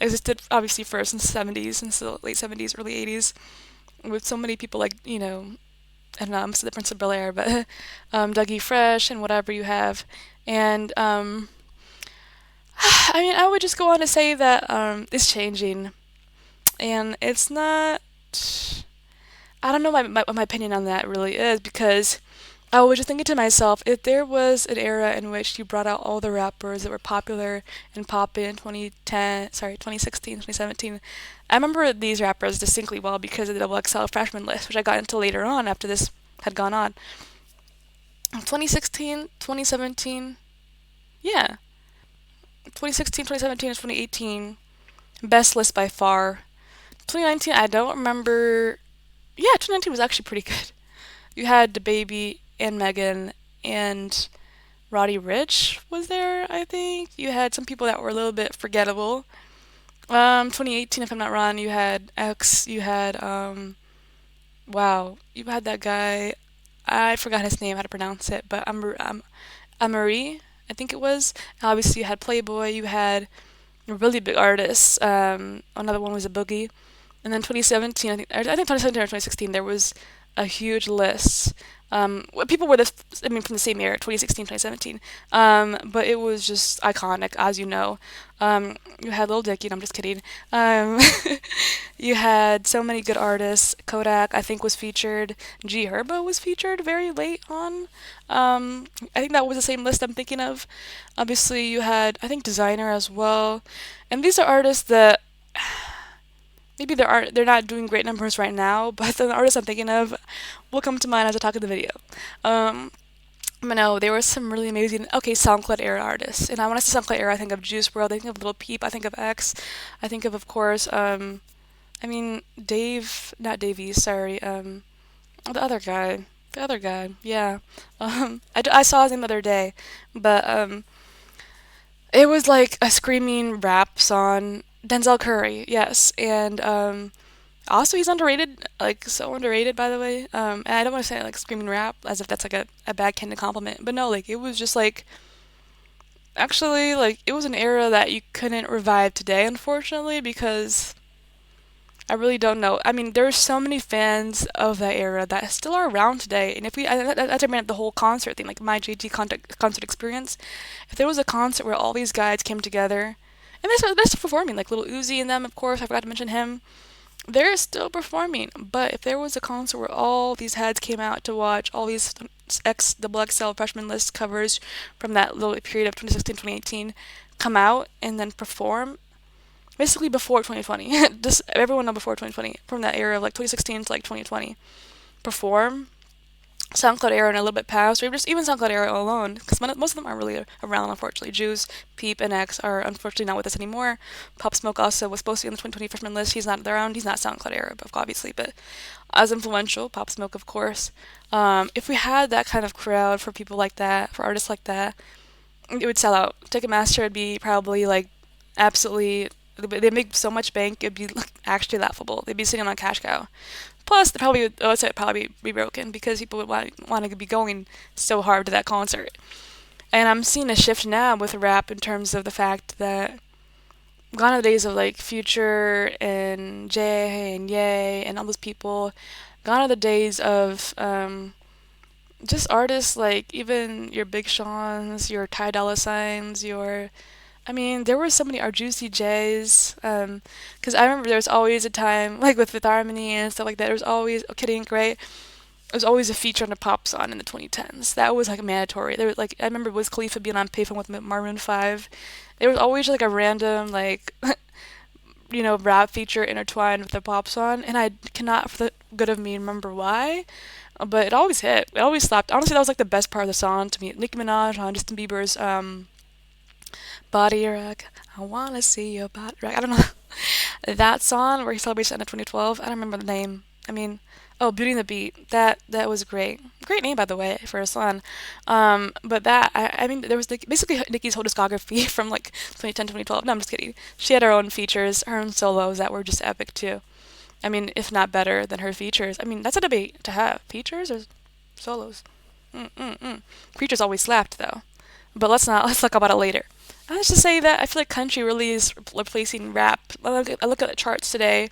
existed obviously first in the 70s, since the late 70s, early 80s, with so many people like, I don't know, I'm the Prince of Bel Air, but Dougie Fresh and whatever you have. And I mean, I would just go on to say that it's changing, and it's not. I don't know what my opinion on that really is because I was just thinking to myself, if there was an era in which you brought out all the rappers that were popular and popping in 2010, sorry, 2016, 2017, I remember these rappers distinctly well because of the Double XL freshman list, which I got into later on after this had gone on. 2016, 2017, yeah. 2016, 2017, and 2018, best list by far. 2019, I don't remember. Yeah, 2019 was actually pretty good. You had the baby and Megan and Roddy Rich was there, I think. You had some people that were a little bit forgettable. 2018, if I'm not wrong, you had X, you had, wow, you had that guy, I forgot his name, how to pronounce it, but Amari, I think it was. Obviously, you had Playboy, you had really big artists. Another one was a Boogie. And then 2017, I think 2017 or 2016, there was a huge list. People were I mean, from the same year, 2016, 2017. But it was just iconic, as you know. You had Lil Dicky, and I'm just kidding. Um, you had so many good artists. Kodak, I think, was featured. G Herbo was featured very late on. I think that was the same list I'm thinking of. Obviously, you had, I think, Designer as well. And these are artists that maybe they're not doing great numbers right now, but the artists I'm thinking of will come to mind as I talk in the video. Um, but no, there were some really amazing, okay, SoundCloud era artists. And when I say SoundCloud era, I think of Juice WRLD, I think of Little Peep, I think of X, I think of course, I mean, not Davies, sorry, the other guy. The other guy, yeah. I saw his name the other day, but it was like a screaming rap song. Denzel Curry, yes, and also he's underrated, like so underrated, by the way. And I don't want to say like screaming rap as if that's like a backhanded compliment, but no, like it was just like actually like it was an era that you couldn't revive today, unfortunately, because I really don't know. I mean, there's so many fans of that era that still are around today. And if we, that's I meant the whole concert thing, like my JT concert experience. If there was a concert where all these guys came together, and they're still performing, like Little Uzi and them, of course, I forgot to mention him. They're still performing. But if there was a concert where all these heads came out to watch all these double XL freshman list covers from that little period of 2016, 2018 come out and then perform, basically before 2020. Just everyone know before 2020, from that era of like 2016 to like 2020, perform SoundCloud era and a little bit past, or just even SoundCloud era alone, because most of them aren't really around, unfortunately. Juice, Peep, and X are unfortunately not with us anymore. Pop Smoke also was supposed to be on the 2020 freshman list. He's not around. He's not SoundCloud era, obviously, but as influential, Pop Smoke, of course. If we had that kind of crowd for people like that, for artists like that, it would sell out. Ticketmaster would be probably like absolutely. They make so much bank, it'd be like, actually laughable. They'd be sitting on a cash cow. Plus, the website would probably be broken because people would want to be going so hard to that concert. And I'm seeing a shift now with rap in terms of the fact that gone are the days of like Future and Jay and Ye and all those people. Gone are the days of just artists like even your Big Sean's, your Ty Dolla Signs, your I mean, there were so many our Juicy J's. Because I remember there was always a time, like with Fifth Harmony and stuff like that, there was always, oh, Kitty Inc., right? There was always a feature on a pop song in the 2010s. That was like mandatory. There was like, I remember Wiz Khalifa being on Payphone with Maroon 5. There was always like a random, like, rap feature intertwined with a pop song, and I cannot, for the good of me, remember why. But it always hit. It always slapped. Honestly, that was like the best part of the song to me. Nicki Minaj on Justin Bieber's Body Rock. I wanna see your body rock. I don't know. That song where he celebrates the end of 2012. I don't remember the name. I mean, oh, Beauty and the Beat. That was great. Great name, by the way, for a song. But I mean, there was like, basically Nicki's whole discography from like 2010 to 2012. No, I'm just kidding. She had her own features, her own solos that were just epic too. I mean, if not better than her features. I mean, that's a debate to have. Features or solos? Mm-mm-mm. Features always slapped though. But let's talk about it later. I was just say that I feel like country really is replacing rap. I look at the charts today,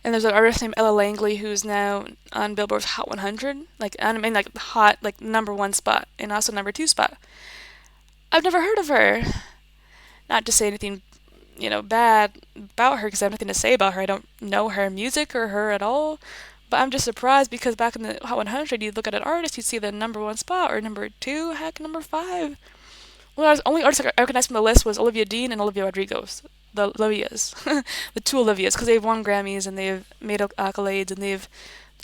and there's an artist named Ella Langley who's now on Billboard's Hot 100, like I mean like hot like number one spot and also number two spot. I've never heard of her. Not to say anything, bad about her because I have nothing to say about her. I don't know her music or her at all. But I'm just surprised because back in the Hot 100, you look at an artist, you see the number one spot or number two, heck, number five. Well, the only artist I recognized from the list was Olivia Dean and Olivia Rodrigo's. The Olivias. The two Olivias, because they've won Grammys and they've made accolades and they've.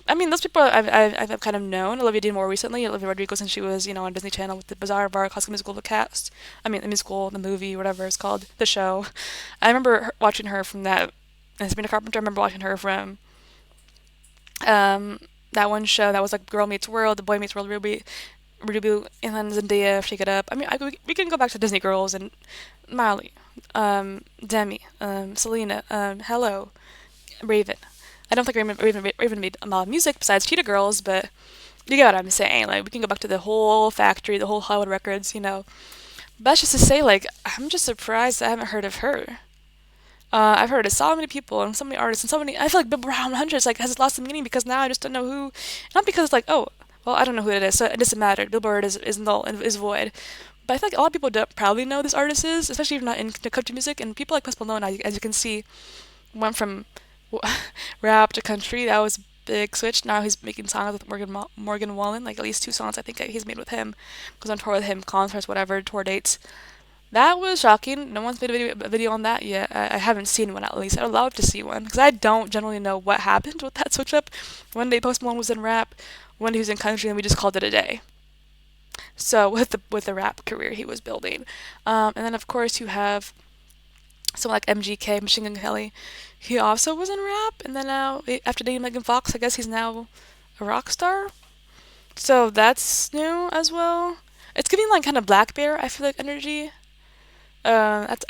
I mean, those people I've kind of known. Olivia Dean more recently. Olivia Rodrigo since she was, on Disney Channel with the Bizarre Bar Classical Musical, the cast. I mean, the musical, the movie, whatever it's called, the show. I remember watching her from that And Sabrina Carpenter, I remember watching her from um, that one show that was like Girl Meets World, The Boy Meets World, Ruby, and then Zendaya, Shake It Up. I mean, we can go back to Disney Girls and Miley, Demi, Selena, Hello, Raven. I don't think Raven made a lot of music besides Cheetah Girls, but you get what I'm saying. Like, we can go back to the whole factory, the whole Hollywood records, you know. But that's just to say, like, I'm just surprised I haven't heard of her. I've heard of so many people and so many artists and so many. I feel like Billboard Hot 100 like has lost the meaning because now I just don't know who. Not because it's like, oh, well, I don't know who it is, so it doesn't matter. Billboard is null and is void. But I feel like a lot of people don't probably know this artist is, especially if you're not into country music. And people like Post Malone, as you can see, went from rap to country. That was a big switch. Now he's making songs with Morgan Wallen, like at least two songs I think he's made with him. Goes on tour with him, concerts, whatever, tour dates. That was shocking. No one's made a video on that yet. I haven't seen one at least. I would love to see one because I don't generally know what happened with that switch up. One day Post Malone was in rap, one day he was in country, and we just called it a day. So with the rap career he was building, and then of course you have someone like MGK, Machine Gun Kelly. He also was in rap, and then now after dating Megan Fox, I guess he's now a rock star. So that's new as well. It's giving like kind of Black Bear. I feel like energy. It's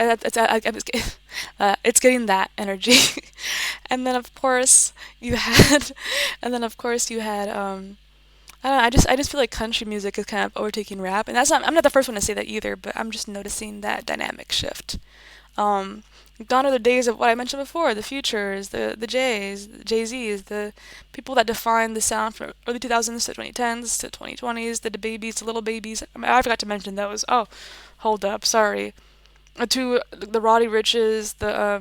getting that energy. And then of course you had, and then of course you had, I don't know, I just feel like country music is kind of overtaking rap, and I'm not the first one to say that either, but I'm just noticing that dynamic shift. Um, Gone are the days of what I mentioned before, the Futures, the Jays, the Jay-Z's, the people that defined the sound from early 2000s to 2010s to 2020s, the babies, the little babies. I mean, I forgot to mention those. Oh, hold up, sorry. To the Roddy Riches, I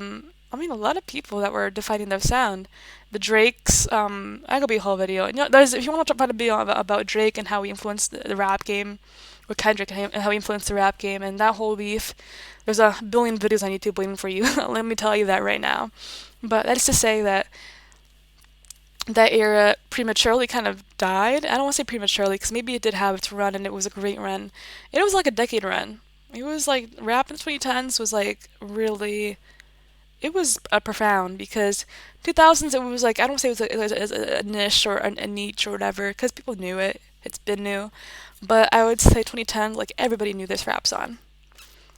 mean, a lot of people that were defining their sound. The Drakes, I could be a whole video. You know, if you want to find a video about Drake and how he influenced the rap game, or Kendrick and how he influenced the rap game, and that whole beef, there's a billion videos on YouTube waiting for you. Let me tell you that right now. But that's to say that that era prematurely kind of died. I don't want to say prematurely because maybe it did have its run and it was a great run. It was like a decade run. It was like rap in the 2010s was like really it was profound because 2000s it was like I don't say it was a niche or a niche or whatever because people knew it. It's been new, but I would say 2010 like everybody knew this rap song.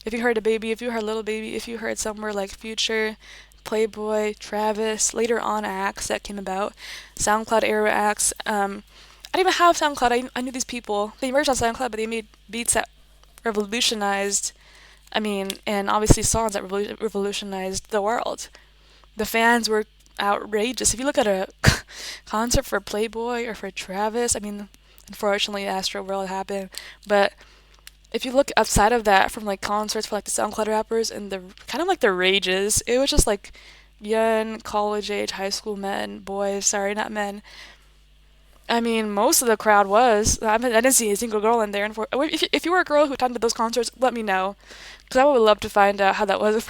If you heard a baby, if you heard little baby, if you heard somewhere like Future, Playboy, Travis, later on acts that came about, SoundCloud era acts. I didn't even have SoundCloud. I knew these people. They emerged on SoundCloud, but they made beats that revolutionized. I mean, and obviously songs that revolutionized the world. The fans were outrageous. If you look at a concert for Playboy or for Travis, I mean, unfortunately, Astro World happened, but if you look outside of that, from like concerts for like the SoundCloud rappers and the kind of like the rages, it was just like young college age high school men, boys, sorry, not men. I mean, most of the crowd was. I didn't see a single girl in there. And if you were a girl who attended those concerts, let me know, because I would love to find out how that was,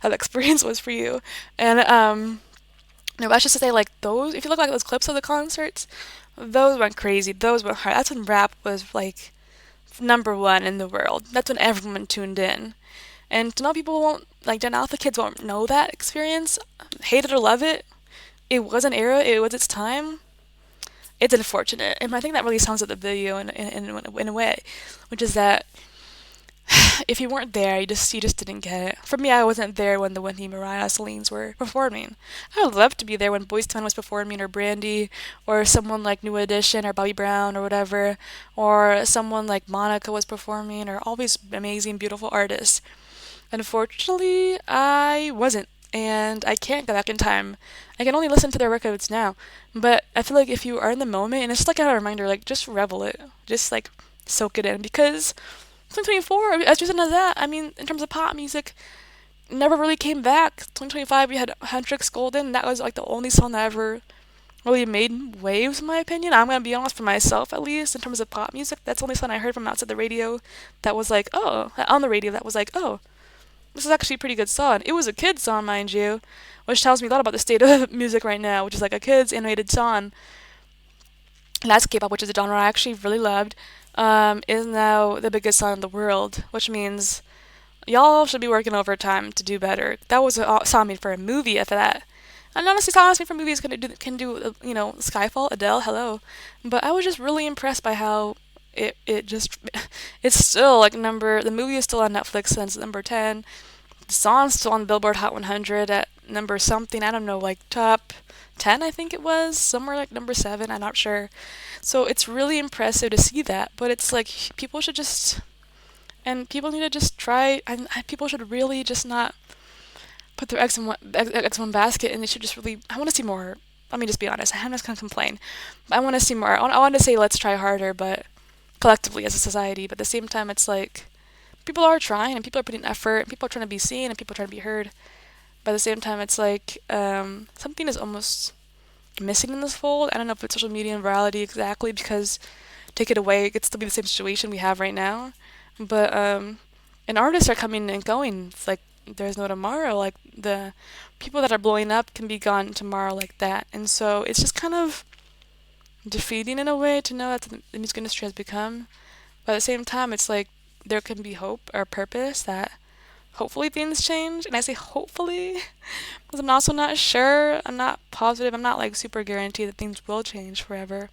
how the experience was for you. And no, but I should say like those. If you look like those clips of the concerts, those went crazy. Those went hard. That's when rap was like number one in the world. That's when everyone tuned in. And to know people won't like Gen Alpha kids won't know that experience, hate it or love it. It was an era. It was its time. It's unfortunate, and I think that really sums up the video in a way, which is that if you weren't there, you just didn't get it. For me, I wasn't there when the Wendy Mariah Celine's were performing. I would love to be there when Boyz II Men was performing, or Brandy, or someone like New Edition, or Bobby Brown, or whatever, or someone like Monica was performing, or all these amazing, beautiful artists. Unfortunately, I wasn't, and I can't go back in time. I can only listen to their records now. But I feel like if you are in the moment, and it's just like a reminder, like just revel it, just like soak it in, because 2024, as recent as that, I mean, in terms of pop music, never really came back. 2025, we had Hendrix Golden. That was like the only song that ever really made waves, in my opinion. I'm gonna be honest, for myself at least, in terms of pop music, that's the only song I heard from outside the radio that was like, oh, on the radio that was like, oh, this is actually a pretty good song. It was a kid's song, mind you, which tells me a lot about the state of music right now, which is like a kid's animated song. And that's K-pop, which is a genre I actually really loved, is now the biggest song in the world, which means y'all should be working overtime to do better. That was a song made for a movie after that. And honestly, silent listening for movies can do Skyfall, Adele, hello. But I was just really impressed by how it just it's still like number the movie is still on Netflix since number 10. The song's still on Billboard Hot 100 at number something. I don't know, like top 10, I think it was somewhere like number 7. I'm not sure. So it's really impressive to see that. But it's like people should just and people need to just try and people should really just not put their eggs in one basket, and they should just really. I want to see more. Let me just be honest. I'm just gonna complain. I want to see more. I want to say let's try harder, but collectively as a society. But at the same time, it's like people are trying and people are putting effort and people are trying to be seen and people are trying to be heard. But at the same time, it's like something is almost missing in this fold. I don't know if it's social media and virality exactly because take it away, it could still be the same situation we have right now. But and artists are coming and going. It's like there's no tomorrow. Like the people that are blowing up can be gone tomorrow like that. And so it's just kind of defeating in a way to know that the music industry has become. But at the same time, it's like there can be hope or purpose that hopefully things change. And I say hopefully because I'm also not sure. I'm not positive. I'm not like super guaranteed that things will change forever.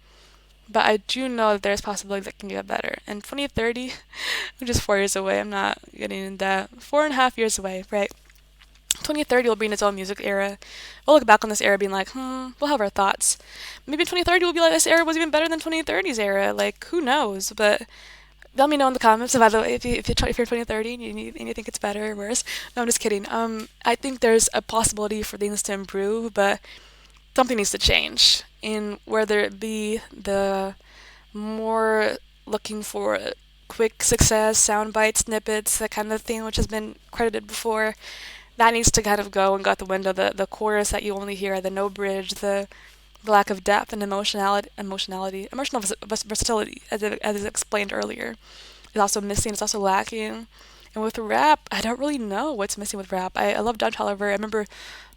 But I do know that there's possibility that can get better. And 2030, which is 4 years away, I'm not getting into that. 4.5 years away, right? 2030 will be in its own music era. We'll look back on this era being like, we'll have our thoughts. Maybe 2030 will be like, this era was even better than 2030's era. Like, who knows? But let me know in the comments, by the way, if you're 2030 and you think it's better or worse. No, I'm just kidding. I think there's a possibility for things to improve, but something needs to change. In whether it be the more looking for quick success, sound bites, snippets, that kind of thing, which has been credited before, that needs to kind of go and go out the window. The chorus that you only hear, the no bridge, the lack of depth and emotional versatility, as is explained earlier, is also missing. It's also lacking. And with rap, I don't really know what's missing with rap. I love Don Toliver. I remember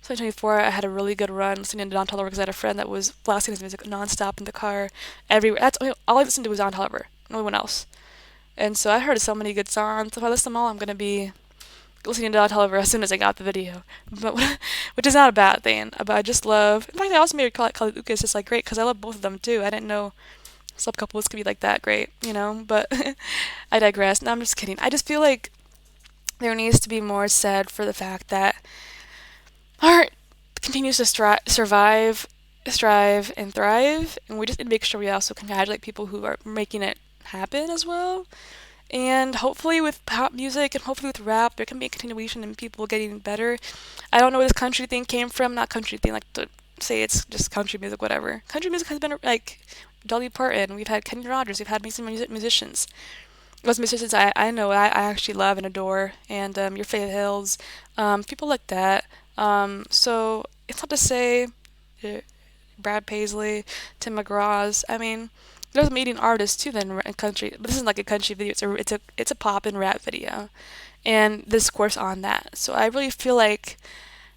2024, I had a really good run listening to Don Toliver because I had a friend that was blasting his music nonstop in the car, everywhere. That's all I listened to was Don Toliver, no one else. And so I heard so many good songs. If I listen to them all, I'm gonna be listening to Don Toliver as soon as I got the video, but which is not a bad thing. But I just love. In fact, I also made Kali Uchis just like great because I love both of them too. I didn't know sub couples could be like that great. But I digress. No, I'm just kidding. I just feel like there needs to be more said for the fact that art continues to survive, strive, and thrive, and we just need to make sure we also congratulate people who are making it happen as well. And hopefully with pop music and hopefully with rap, there can be a continuation in people getting better. I don't know where this country thing came from. Not country thing, like to say it's just country music, whatever. Country music has been like Dolly Parton. We've had Kenny Rogers. We've had amazing musicians. Those musicians I know I actually love and adore, and your Faith Hills, people like that. So it's not to say uh, Brad Paisley, Tim McGraw's. I mean, there's amazing artists too. Then in country, but this isn't like a country video. It's a pop and rap video, and this course on that. So I really feel like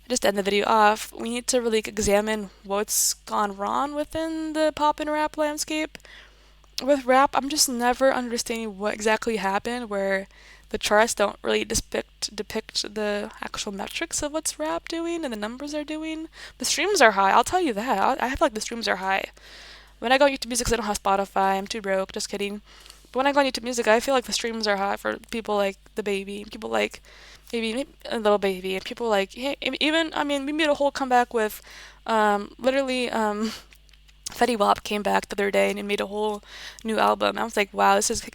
just to end the video off, we need to really examine what's gone wrong within the pop and rap landscape. With rap, I'm just never understanding what exactly happened where the charts don't really depict the actual metrics of what's rap doing and the numbers are doing. The streams are high, I'll tell you that. I feel like the streams are high. When I go on YouTube Music, 'cause I don't have Spotify, I'm too broke, just kidding. But when I go on YouTube Music, I feel like the streams are high for people like The Baby, people like maybe a Little Baby, and people like, hey, even, I mean, we made a whole comeback with literally Fetty Wap came back the other day and he made a whole new album. I was like, wow, this is.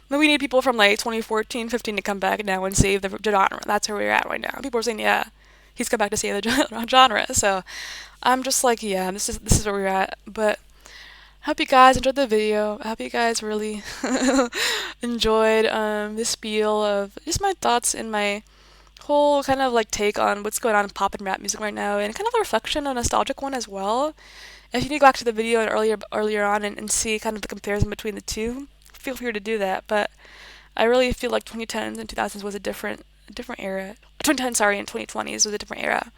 We need people from like 2014, 15 to come back now and save the genre. That's where we're at right now. People are saying, yeah, he's come back to save the genre. So I'm just like, yeah, this is where we're at. But I hope you guys enjoyed the video. I hope you guys really enjoyed this spiel of just my thoughts and my whole kind of like take on what's going on in pop and rap music right now, and kind of a reflection, a nostalgic one as well. If you need to go back to the video and earlier on and see kind of the comparison between the two, feel free to do that. But I really feel like 2010s and 2000s was a different era. 2010, sorry, and 2020s was a different era.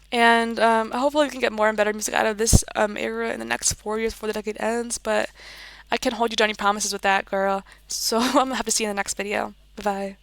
And hopefully we can get more and better music out of this era in the next 4 years before the decade ends. But I can't hold you to any promises with that, girl. So I'm gonna have to see you in the next video. Bye bye.